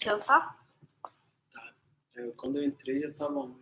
Seu tá? Tá. Quando eu entrei já tava on.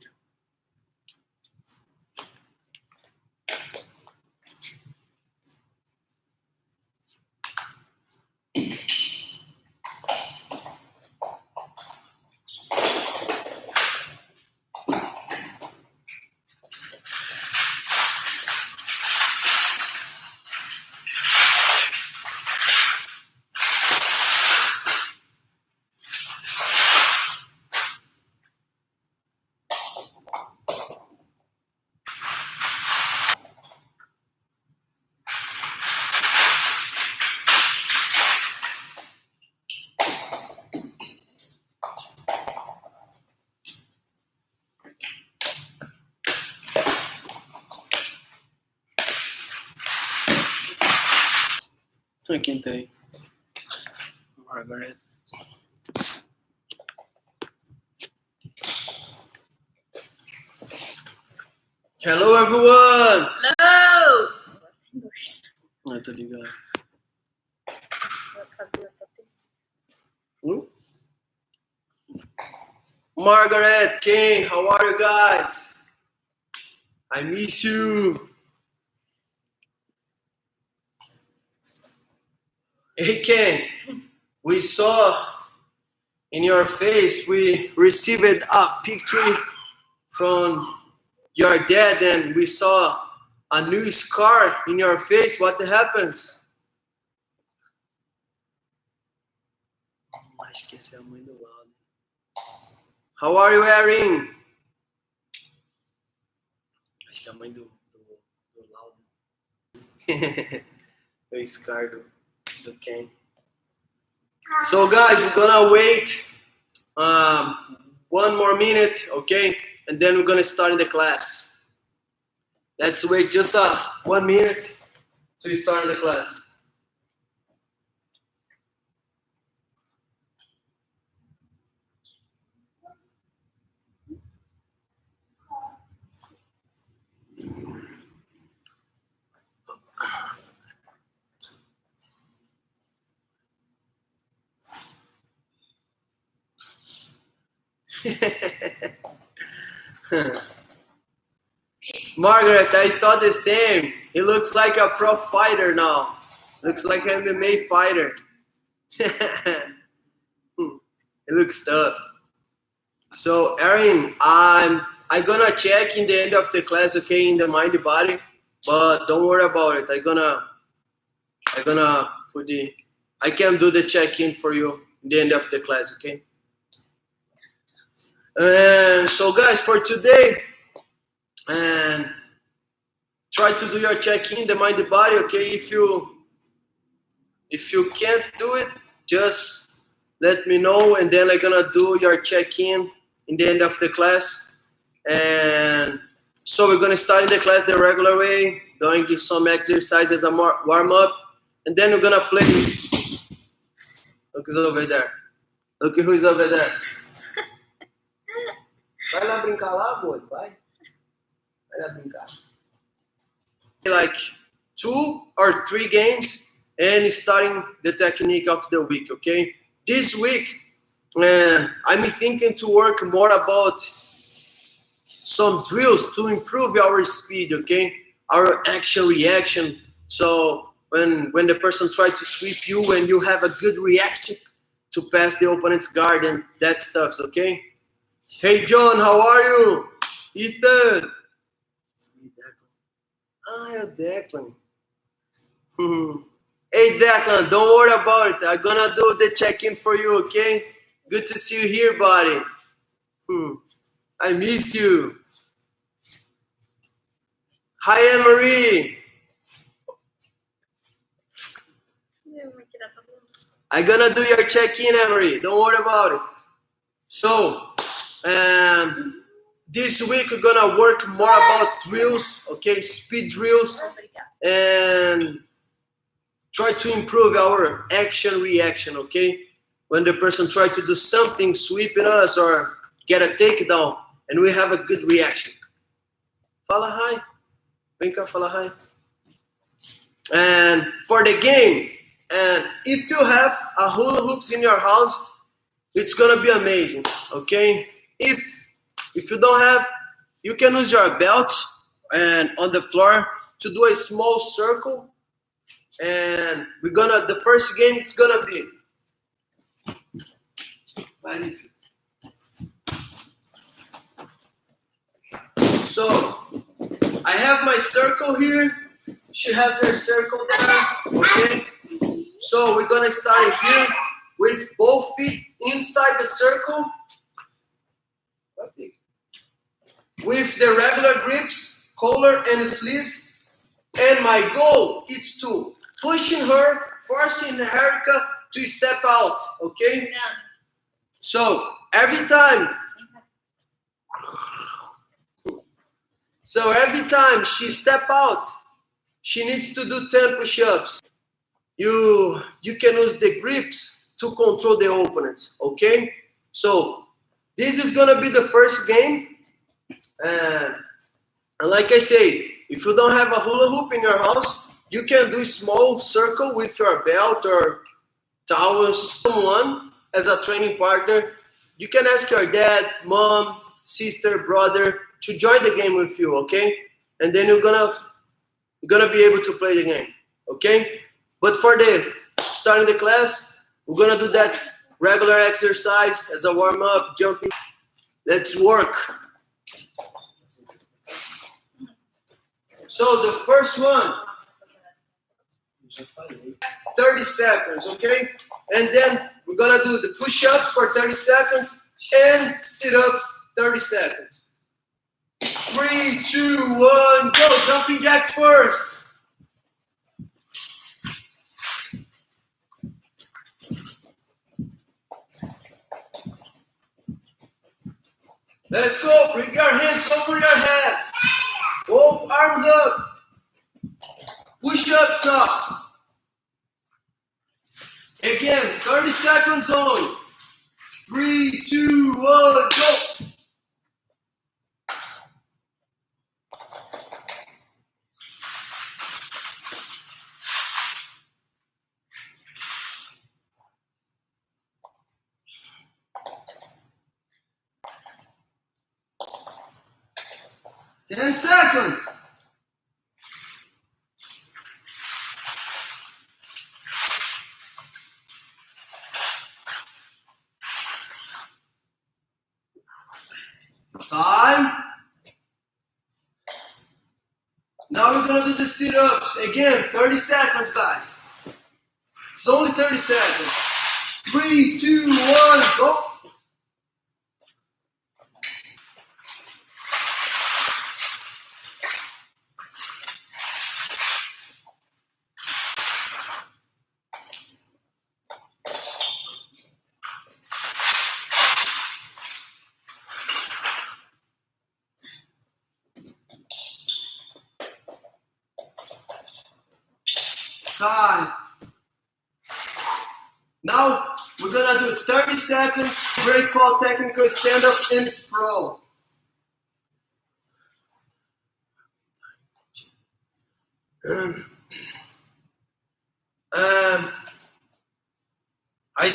Aqui entrei. Margaret. Hello, everyone! Hello! Ah, tô ligado. Meu cabelo tá Margaret, King, how are you guys? I miss you. Hey, Ken, we saw in your face, we received a picture from your dad and we saw a new scar in your face. What happens? Acho que essa é a mãe do lado. How are you, Erin? Acho que é a mãe do Laudo. O scar do Ken. So guys, we're gonna wait 1 more minute, okay? And then we're gonna start in the class. Let's wait just 1 minute to start the class. Margaret, I thought the same. He looks like a pro fighter now. Looks like an MMA fighter. It looks tough. So, Erin, I'm gonna check in the end of the class, okay, in the mind body, but don't worry about it. I'm gonna put I can do the check-in for you in the end of the class, okay? And so, guys, for today, and try to do your check-in, the mind, the body, okay? If you can't do it, just let me know, and then I'm gonna do your check-in in the end of the class. And so we're gonna start in the class the regular way, doing some exercises as a warm-up, and then we're gonna play. Look who's over there. Look who's over there. Vai lá brincar lá, boy. Vai lá brincar. Like 2 or 3 games and starting the technique of the week, okay? This week, I'm thinking to work more about some drills to improve our speed, okay? Our action reaction. So when the person tries to sweep you and you have a good reaction to pass the opponent's guard and that stuff, okay? Hey John, how are you? Ethan. It's me, Declan. Ah, é o Declan. Hey, Declan, don't worry about it. I'm gonna do the check-in for you, okay? Good to see you here, buddy. I miss you. Hi, Anne-Marie. I'm gonna do your check-in, Anne-Marie. Don't worry about it. So, this week we're gonna work more about drills, okay? Speed drills, and try to improve our action reaction, okay? When the person try to do something, sweeping us or get a takedown, and we have a good reaction. Fala hi. Vem cá, fala hi. And for the game, and if you have a hula hoops in your house, it's gonna be amazing, okay? If you don't have, you can use your belt and on the floor to do a small circle. And the first game it's gonna be. So I have my circle here. She has her circle there. Okay. So we're gonna start here with both feet inside the circle. With the regular grips, collar and sleeve. And my goal is to pushing her, forcing Erica to step out, okay? Yeah. So every time she step out, she needs to do 10 push-ups. You can use the grips to control the opponents, okay? So this is gonna be the first game. And like I say, if you don't have a hula hoop in your house, you can do a small circle with your belt or towels. Someone as a training partner. You can ask your dad, mom, sister, brother to join the game with you, okay? And then you're gonna be able to play the game, okay? But for the starting the class, we're gonna do that regular exercise as a warm-up, jumping. Let's work. So the first one, 30 seconds, okay? And then we're gonna do the push-ups for 30 seconds and sit-ups 30 seconds. 3, 2, 1, go! Jumping jacks first. Let's go. Bring your hands over your head. Both arms up. Push-ups now. Again, 30 seconds only. 3, 2, 1, go. Ten seconds. Time. Now we're gonna do the sit-ups. Again, 30 seconds, guys. It's only 30 seconds. 3, 2, 1, go. Time. Now we're gonna do 30 seconds break fall technical stand up and sprawl. I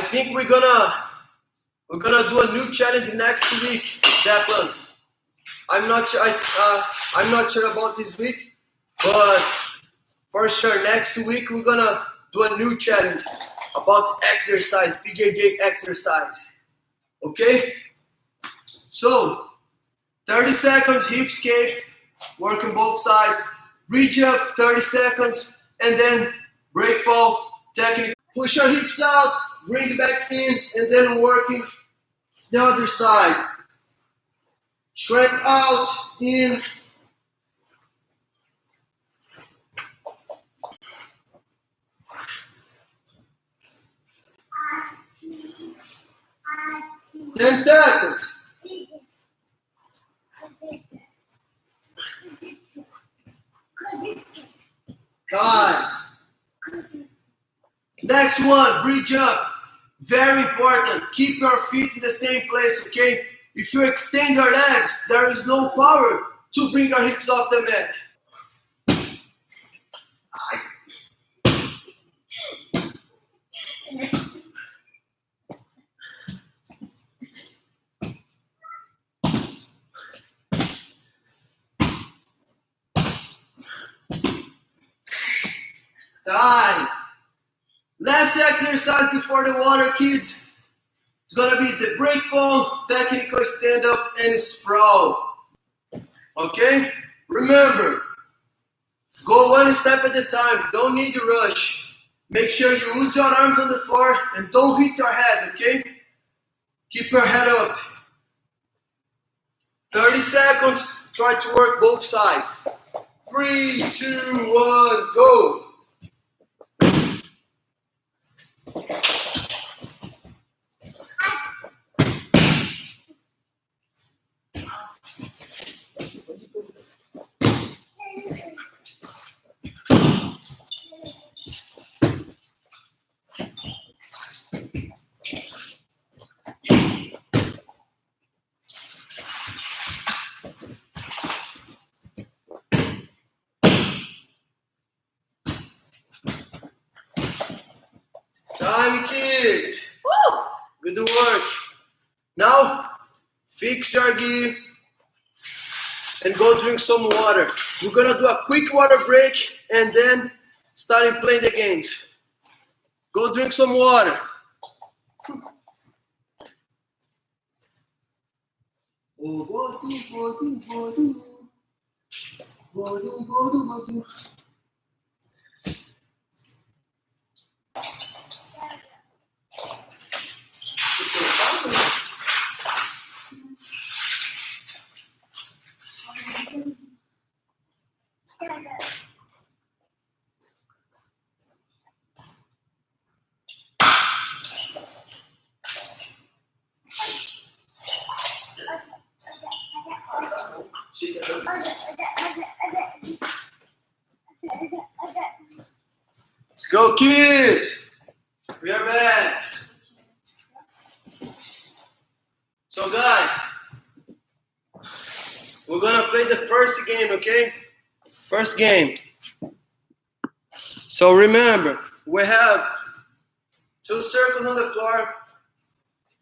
think we're gonna do a new challenge next week. That one. I'm not sure about this week, but for sure next week we're gonna do a new challenge about exercise, BJJ exercise. Okay? So 30 seconds, hip escape, working both sides. Bridge up, 30 seconds, and then break fall, technique. Push your hips out, bring it back in, and then working the other side. Straight out, in. Ten seconds. Time. Next one, bridge up. Very important. Keep your feet in the same place, okay? If you extend your legs, there is no power to bring your hips off the mat. Time. Last exercise before the water, kids. It's gonna be the break fall, technical stand up, and sprawl. Okay? Remember, go one step at a time. Don't need to rush. Make sure you use your arms on the floor and don't hit your head, okay? Keep your head up. 30 seconds. Try to work both sides. 3, 2, 1, go. Time, kids. Woo! Good work. Now, fix your gear and go drink some water. We're gonna do a quick water break and then starting playing the games. Go drink some water. Let's go, kids. We are back. So, guys, we're gonna play the first game, okay? First game. So remember, we have 2 circles on the floor,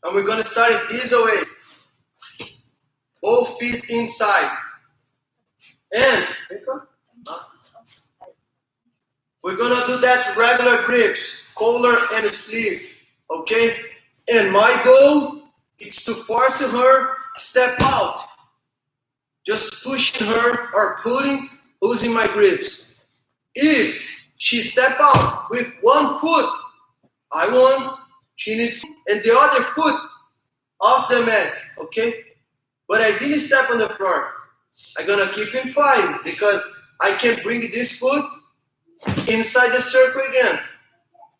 and we're gonna start it this way. Both feet inside. And we're gonna do that regular grips, collar and sleeve, okay? And my goal is to force her step out. Just pushing her or pulling, using my grips. If she step out with one foot, I won. She needs, and the other foot off the mat, okay? But I didn't step on the floor. I'm gonna keep in 5 because I can bring this foot inside the circle again.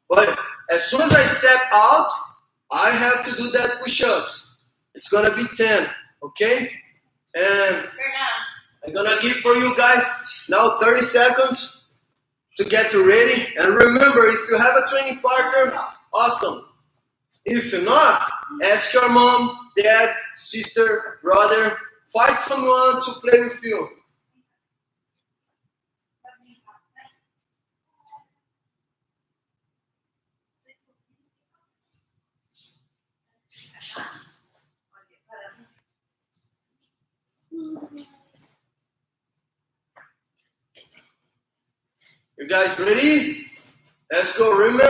But as soon as I step out, I have to do that push-ups. It's gonna be 10, okay? And I'm gonna give for you guys now 30 seconds to get ready. And remember, if you have a training partner, awesome. If not, ask your mom, dad, sister, brother, find someone to play with you. You guys ready? Let's go. Remember.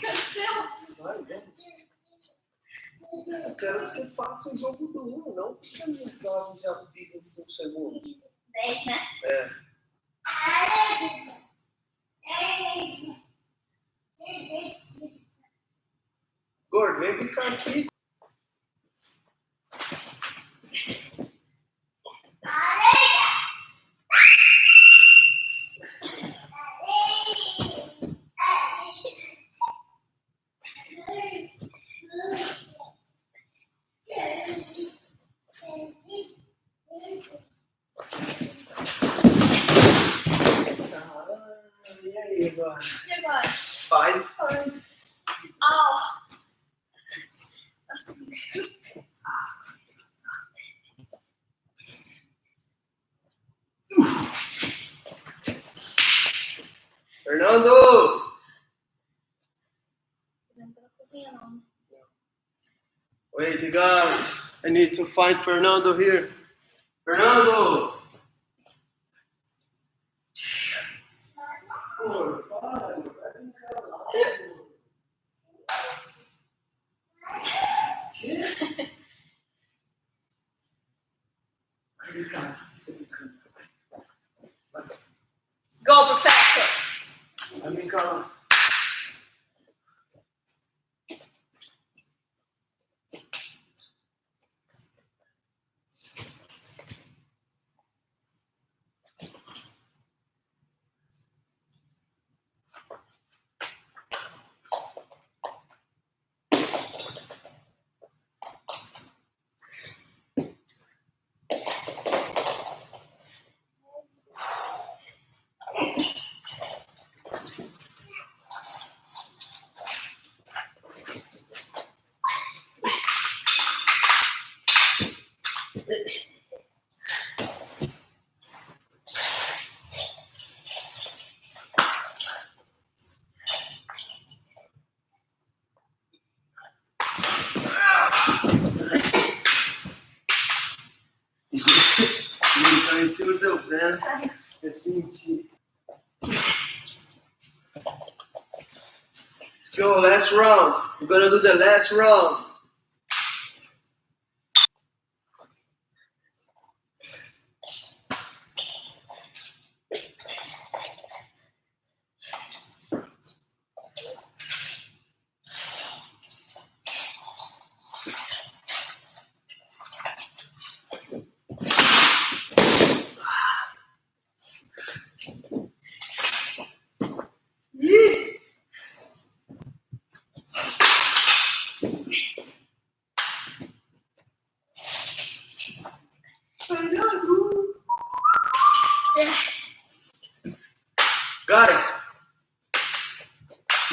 Cancela. Vai, vem. Eu quero que você faça o jogo do 1, não fica me resolve já fiz em 5 segundos. 10, né? É. Gordo, vem brincar aqui. E aí, agora? E agora? 5. Oh. Nossa. Fernando! Não tô na cozinha, não. Wait, you guys. I need to find Fernando here. Fernando! Pô, para, vai brincar lá. Que? Vai brincar. Let's go, professor. Vai brincar lá. Brincar em cima do seu pé. É sentir. Let's go, last round. We're gonna do the last round. Ih! Fernando! Guys,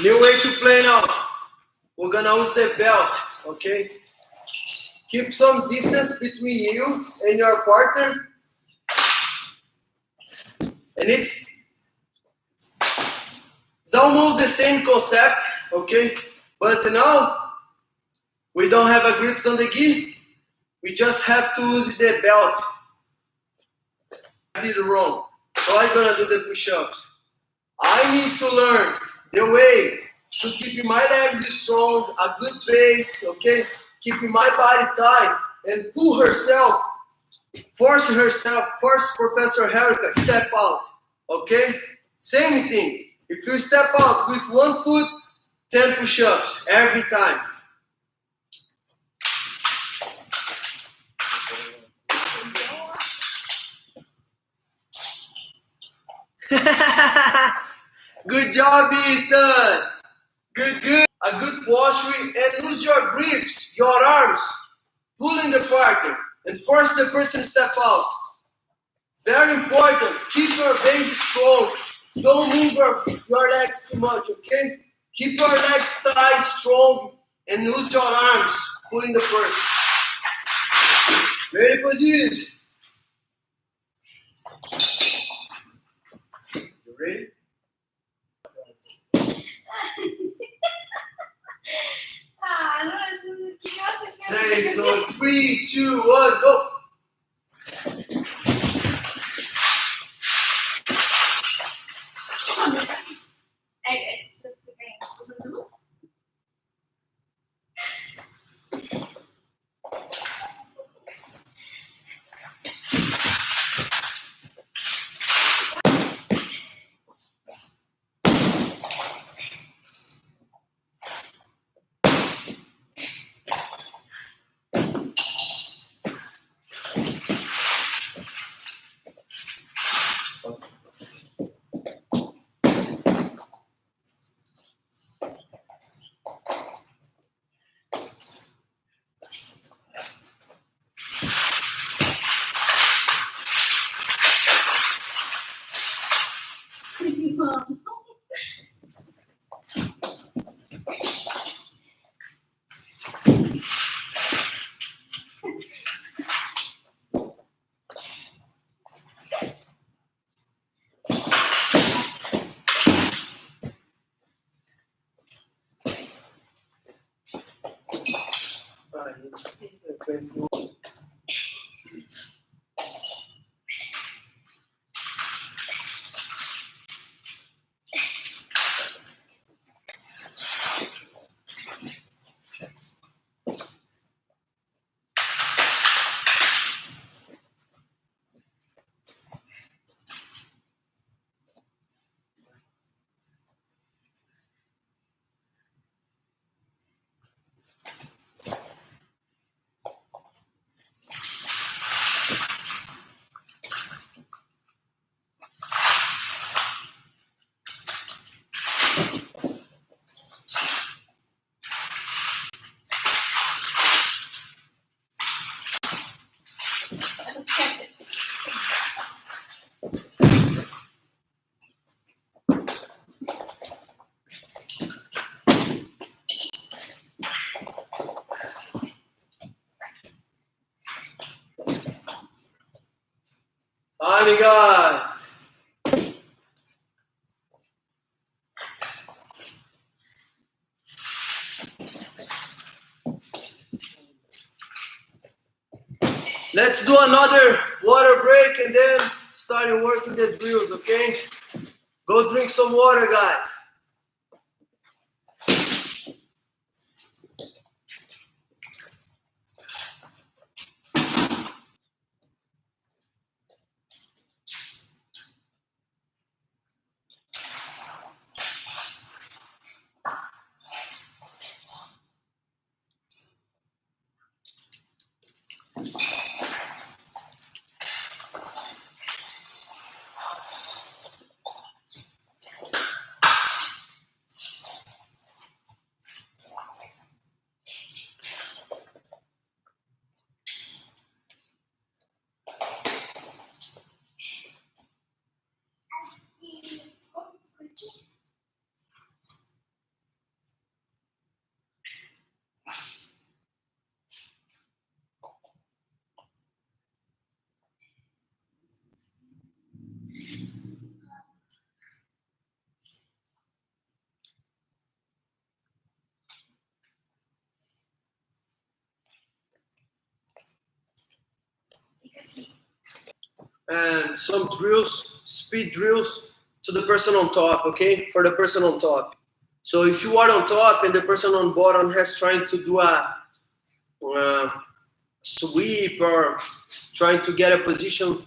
new way to play now. We're gonna use the belt, okay? Keep some distance between you and your partner. And it's almost the same concept, okay? But now, we don't have a grips on the gi. We just have to use the belt. I did it wrong. So I'm gonna do the push-ups. I need to learn the way to keep my legs strong, a good base, okay? Keeping my body tight and pull herself, force Professor Herika, step out, okay? Same thing. If you step out with one foot, 10 push-ups every time. Good job, Ethan. Good. A good posture and use your grips, your arms, pulling the partner and force the person to step out. Very important. Keep your base strong. Don't move your legs too much, okay? Keep your legs tight, strong, and use your arms, pulling the person. Ready position. You ready? Ah, não, que graça que 3, 3, 2, 1, go! Você ganha usando offense no. Time, guys. Let's do another water break and then start working the drills, okay? Go drink some water, guys. And some drills, speed drills to the person on top, okay? For the person on top. So if you are on top and the person on bottom has trying to do a sweep or trying to get a position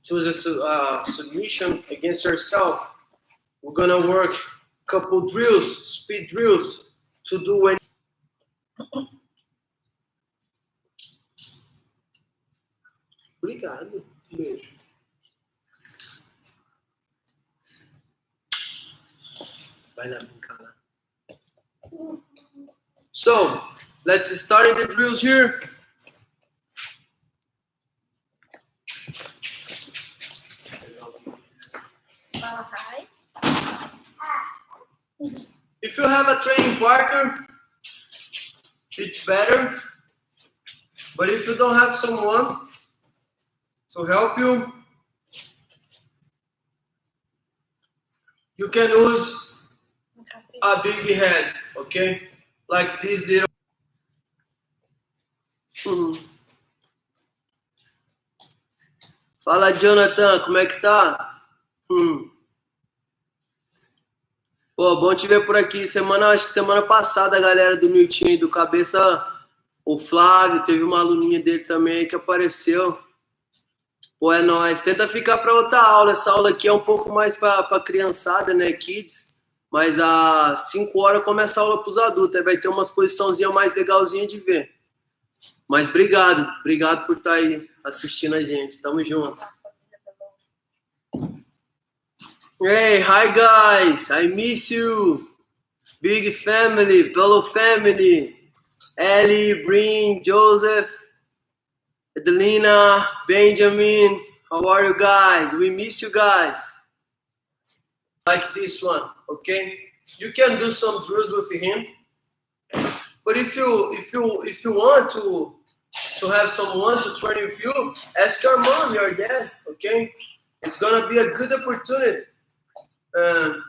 to the submission against herself, we're gonna work a couple drills, speed drills to do when. Obrigado. Beijo. Vai lá brincar lá. So, let's start the drills here. If you have a training partner, it's better. But if you don't have someone to help you, you can use a big head, okay? Like this little. Fala, Jonathan, como é que tá? Pô, bom te ver por aqui. Acho que semana passada a galera do Miltinho aí do Cabeça, o Flávio, teve uma aluninha dele também aí que apareceu. Pô, é nóis. Tenta ficar para outra aula. Essa aula aqui é um pouco mais para criançada, né, kids. Mas às 5 horas começa a aula para os adultos. Aí vai ter umas posiçãozinhas mais legalzinhas de ver. Mas obrigado por estar aí assistindo a gente. Tamo junto. Hey, hi guys. I miss you. Big family, fellow family. Ellie, Breen, Joseph, Adelina, Benjamin. How are you guys? We miss you guys. Like this one, okay? You can do some drills with him. But if you want to have someone to train with you, ask your mom, your dad, okay? It's gonna be a good opportunity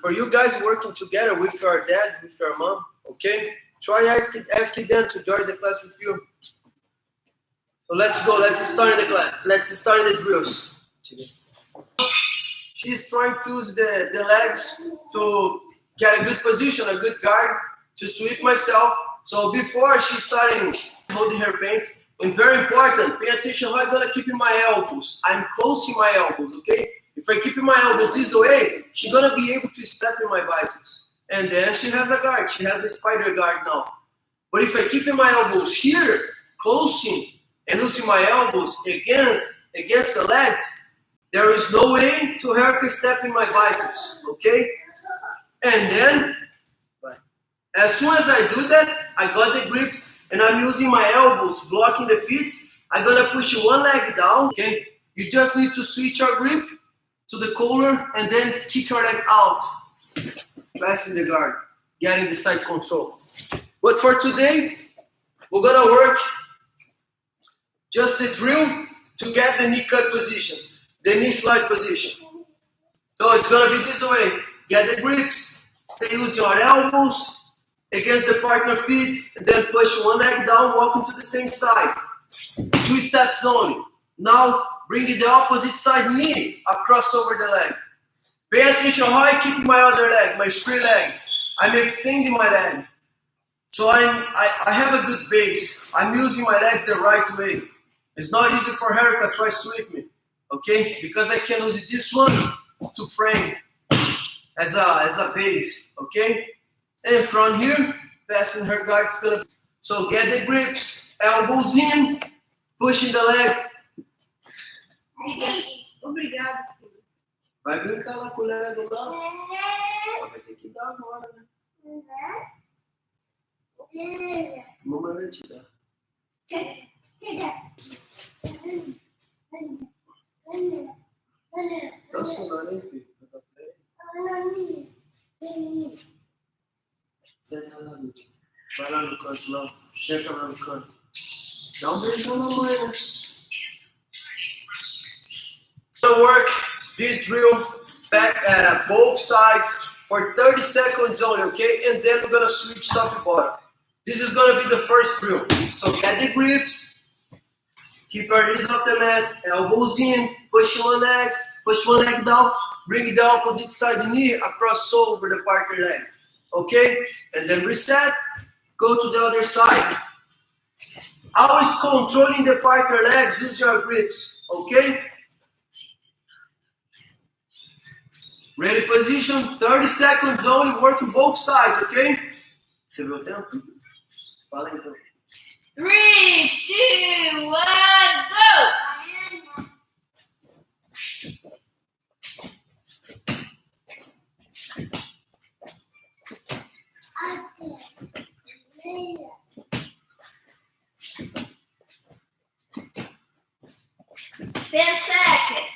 for you guys working together with your dad, with your mom, okay? Try asking them to join the class with you. So let's go. Let's start the class. Let's start the drills. She's trying to use the legs to get a good position, a good guard to sweep myself. So before she's starting holding her pants, and very important, pay attention how I'm gonna keep in my elbows. I'm closing my elbows, okay? If I keep in my elbows this way, she's gonna be able to step in my biceps. And then she has a guard. She has a spider guard now. But if I keep in my elbows here, closing and using my elbows against the legs, there is no way to her to step in my biceps, okay? And then, as soon as I do that, I got the grips and I'm using my elbows, blocking the feet. I'm gonna push one leg down, okay? You just need to switch your grip to the collar and then kick your leg out, passing the guard, getting the side control. But for today, we're gonna work just the drill to get the knee cut position, the knee slide position. So it's gonna be this way. Get the grips, stay using your elbows against the partner feet, and then push one leg down, walking to the same side. 2 steps only. Now bring the opposite side knee across over the leg. Pay attention how I keep my other leg, my free leg. I'm extending my leg. So I have a good base. I'm using my legs the right way. It's not easy for her to try to sweep me, okay? Because I can use this one to frame as a base, okay? And from here, passing her guard is gonna. So get the grips, elbows in, pushing the leg. Obrigado, filho. Vai brincar lá com o leg lá. Vai ter que dar agora, né? Mamãe vai te dar. Tá sonando, hein, filho? Senta lá, Lúcia. Vai lá no canto, lá. Senta lá no canto. Dá beijão na mãe, né? Gonna work this drill back both sides for 30 seconds only, okay? And then we're gonna switch top and bottom. This is gonna be the first drill. So get the grips, keep your knees off the mat, elbows in, push one leg down, bring the opposite side knee across over the partner leg, okay? And then reset, go to the other side. Always controlling the partner legs, use your grips, okay? Ready position, 30 seconds only, working both sides, okay? Você viu o tempo? Fala então. 3, 2, 1, go! Ten seconds.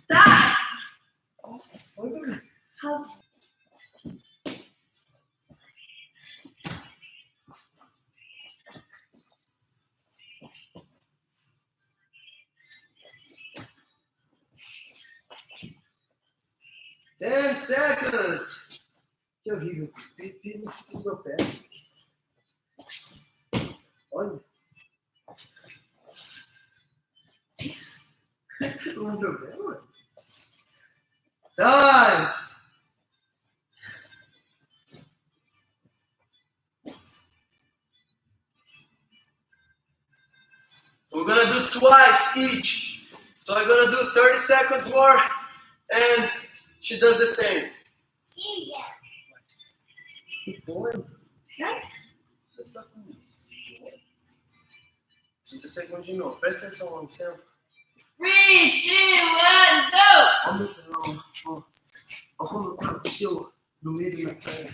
Tá. How's... 10 seconds! Que horrível. Pisa em cima do meu pé. Olha. Não é problema. Time! We're gonna do twice each. So I'm gonna do 30 seconds more and she does the same. Que foi? 30 segundos de novo. Presta atenção lá no tempo. 3, 2, 1, go! Olha o meu pão. Olha o seu no meio da minha perna.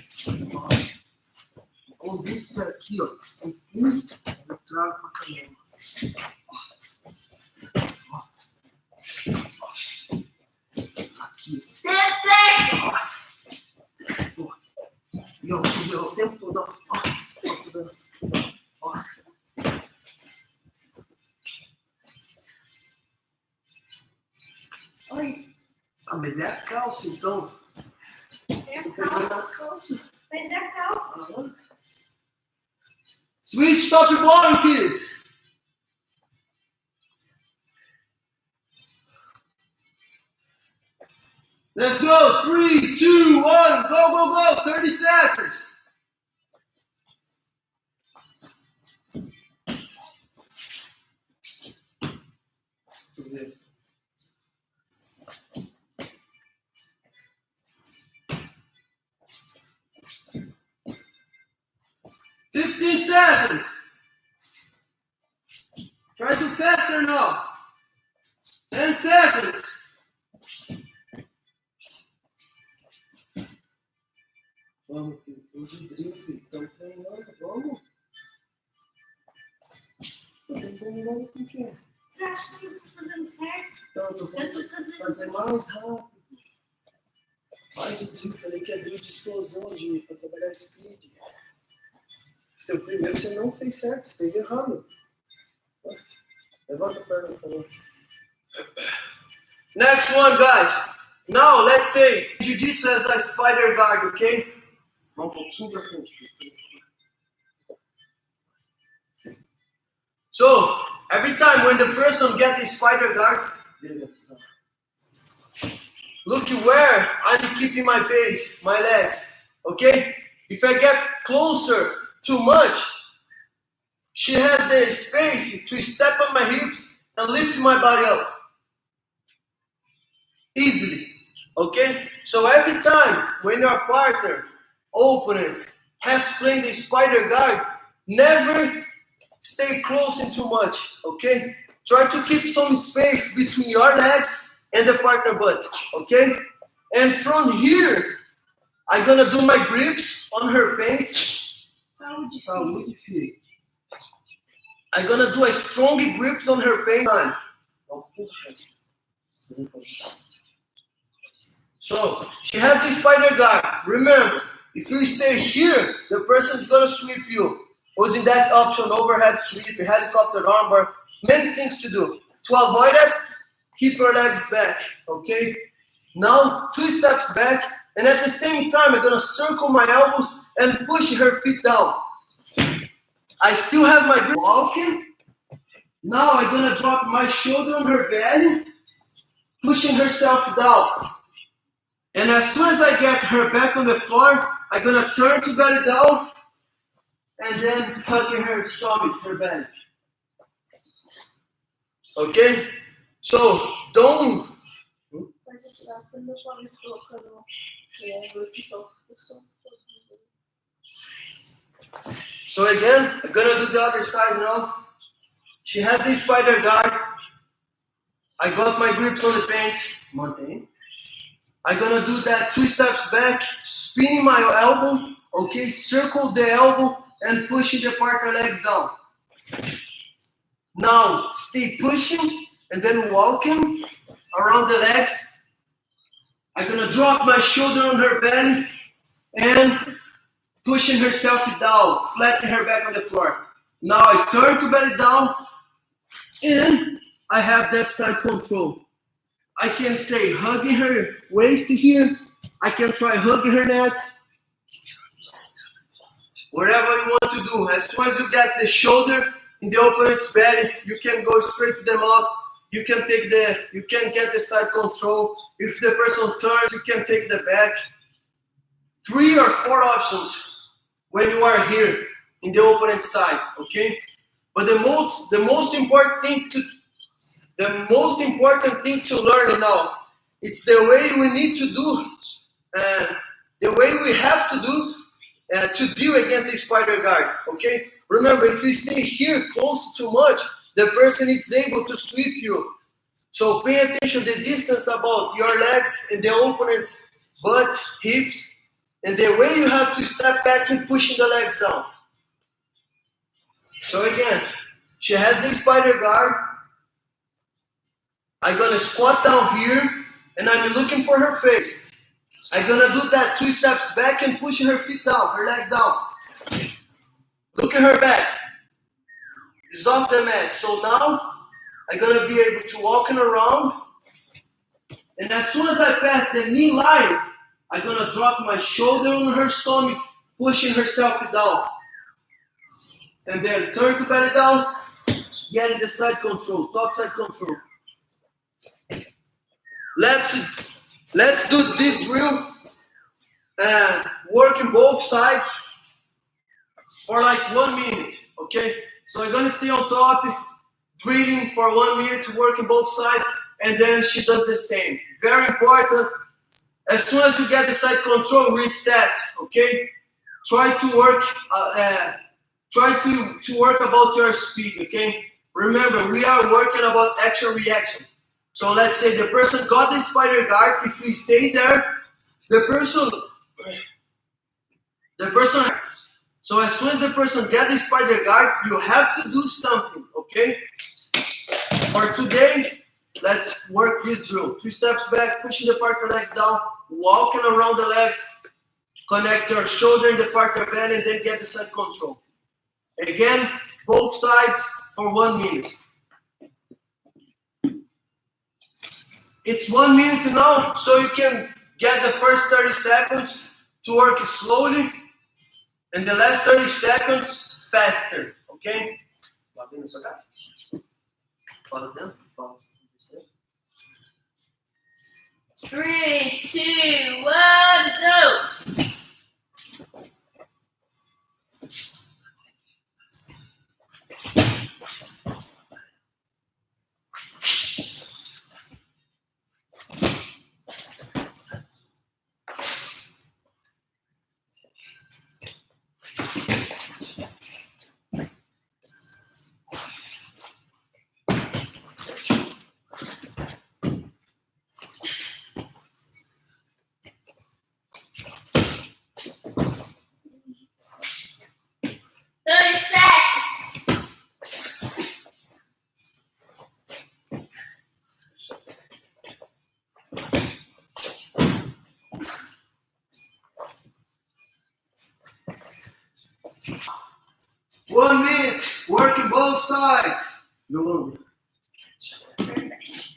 Com isso aqui, ó. Eu trago pra caminhar. Aqui. 10 seconds. E ó, o tempo todo, ó. Oi. Ah, mas é a calça, então. É a calça. Mas é a calça. Switch, stop blowing, kids. Let's go. 3, 2, 1. Go, go, go. 30 seconds. Okay. 15 seconds. Try to do faster now. 10 seconds. Vamos, hoje drift, estamos treinando, vamos. Estamos treinando com quem? Você acha que eu tô fazendo certo? Então, eu tô fazer mais rápido. Faz o drift, falei que é drift de explosão, para trabalhar speed. Seu primeiro você não fez certo, você fez errado. Levanta a perna pra mim. Next one, guys. Now, let's say Jiu-Jitsu has a spider guard, okay? Um pouquinho pra frente. So, every time when the person gets the spider guard, look where I'm keeping my base, my legs, okay? If I get closer too much, she has the space to step on my hips and lift my body up. Easily, okay? So every time when your partner, opponent, has played the spider guard, never stay close in too much, okay? Try to keep some space between your legs and the partner butt, okay? And from here, I'm gonna do my grips on her pants. Saúde, filho. I'm gonna do a strong grips on her pants. So, she has the spider guard. Remember, if you stay here, the person is gonna sweep you. Using that option, overhead sweep, helicopter armbar, many things to do. To avoid that, keep your legs back, okay? Now, 2 steps back, and at the same time, I'm gonna circle my elbows and push her feet down. I still have my grip walking. Now, I'm gonna drop my shoulder on her belly, pushing herself down. And as soon as I get her back on the floor, I'm gonna turn to belly down, and then hugging her stomach, her belly. Okay? So, don't. So again, I'm gonna do the other side now. She has this spider guard. I got my grips on the pants. Mantém. I'm gonna do that 2 steps back, spinning my elbow, okay? Circle the elbow and pushing the partner legs down. Now, stay pushing and then walking around the legs. I'm gonna drop my shoulder on her belly and pushing herself down, flattening her back on the floor. Now I turn to belly down and I have that side control. I can stay hugging her waist here. I can try hugging her neck. Whatever you want to do. As soon as you get the shoulder in the opponent's belly, you can go straight to the mouth. You can get the side control. If the person turns, you can take the back. 3 or 4 options when you are here in the opponent's side, okay? But the most important thing to learn now, it's the way we need to do, the way we have to do to deal against the spider guard, okay? Remember, if you stay here close too much, the person is able to sweep you. So pay attention to the distance about your legs and the opponent's butt, hips, and the way you have to step back and pushing the legs down. So again, she has the spider guard. I'm gonna squat down here and I'm looking for her face. I'm gonna do that 2 steps back and pushing her feet down, her legs down. Look at her back. It's off the mat. So now I'm gonna be able to walking around And as soon as I pass the knee line, I'm gonna drop my shoulder on her stomach, pushing herself down. And then turn to belly down, getting the side control, top side control. Let's do this drill and working both sides for like 1 minute, okay? So I'm gonna stay on top, breathing for 1 minute, working both sides, and then she does the same. Very important. As soon as you get the side control, reset, okay? Try to work work about your speed, okay? Remember, we are working about action reaction. So let's say the person got the spider guard. If we stay there, the person. So as soon as the person gets the spider guard, you have to do something, okay? For today, let's work this drill. 2 steps back, pushing the partner legs down, walking around the legs, connect your shoulder in the partner band, and then get the side control. Again, both sides for 1 minute. It's 1 minute now, so you can get the first 30 seconds to work slowly, and the last 30 seconds faster, okay? 3, 2, 1, go! One minute, working both sides. Move.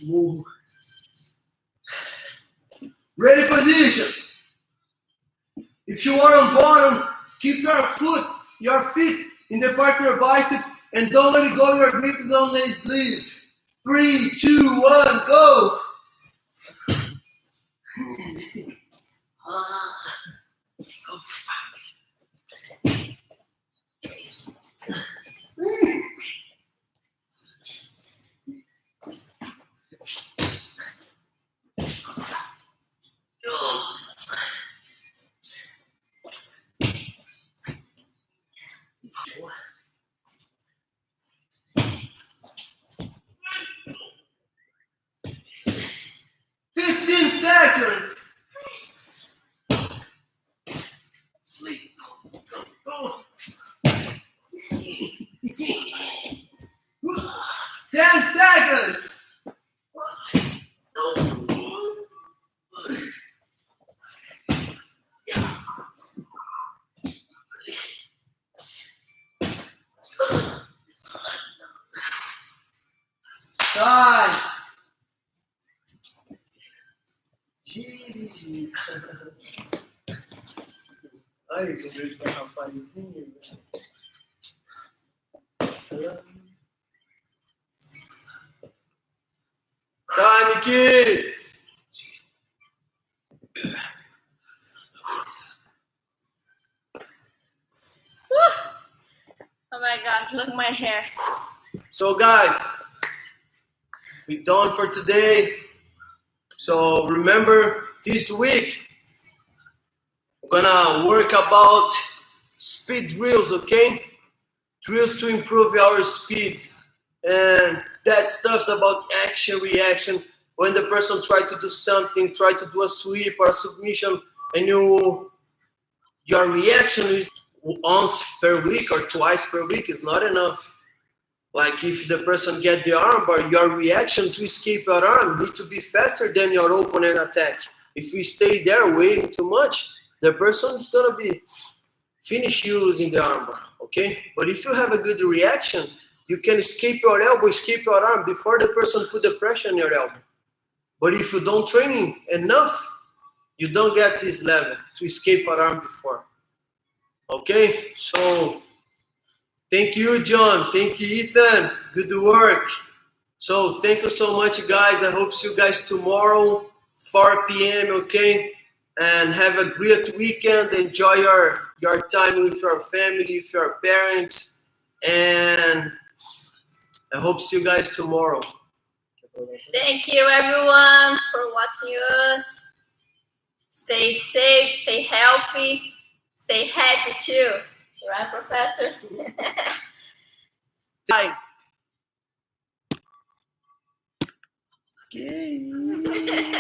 Move. Ready position. If you are on bottom, keep your feet in the partner biceps and don't let it go. Your grip is on the sleeve. 3, 2, 1, go. Sleep. Go. 10 seconds. Time. Giri. Ai, que eu vejo com a rapazinha. Time, kids. Oh my gosh, look at my hair. So guys, we're done for today. So remember, this week we're gonna work about speed drills, okay? Drills to improve our speed. And that stuff's about action reaction. When the person try to do something, try to do a sweep or a submission, and your reaction is once per week or twice per week is not enough. Like if the person get the arm bar, your reaction to escape your arm need to be faster than your opponent attack. If we stay there waiting too much, the person is gonna be finish you losing the arm bar, okay? But if you have a good reaction, you can escape your elbow, escape your arm before the person put the pressure on your elbow. But if you don't train enough, you don't get this level to escape alarm before. Okay, so thank you, John. Thank you, Ethan. Good work. So thank you so much, guys. I hope see you guys tomorrow, 4 p.m. Okay, and have a great weekend. Enjoy your time with your family, with your parents, and I hope see you guys tomorrow. Thank you, everyone, for watching us. Stay safe, stay healthy, stay happy too. Right, Professor? Bye. Okay.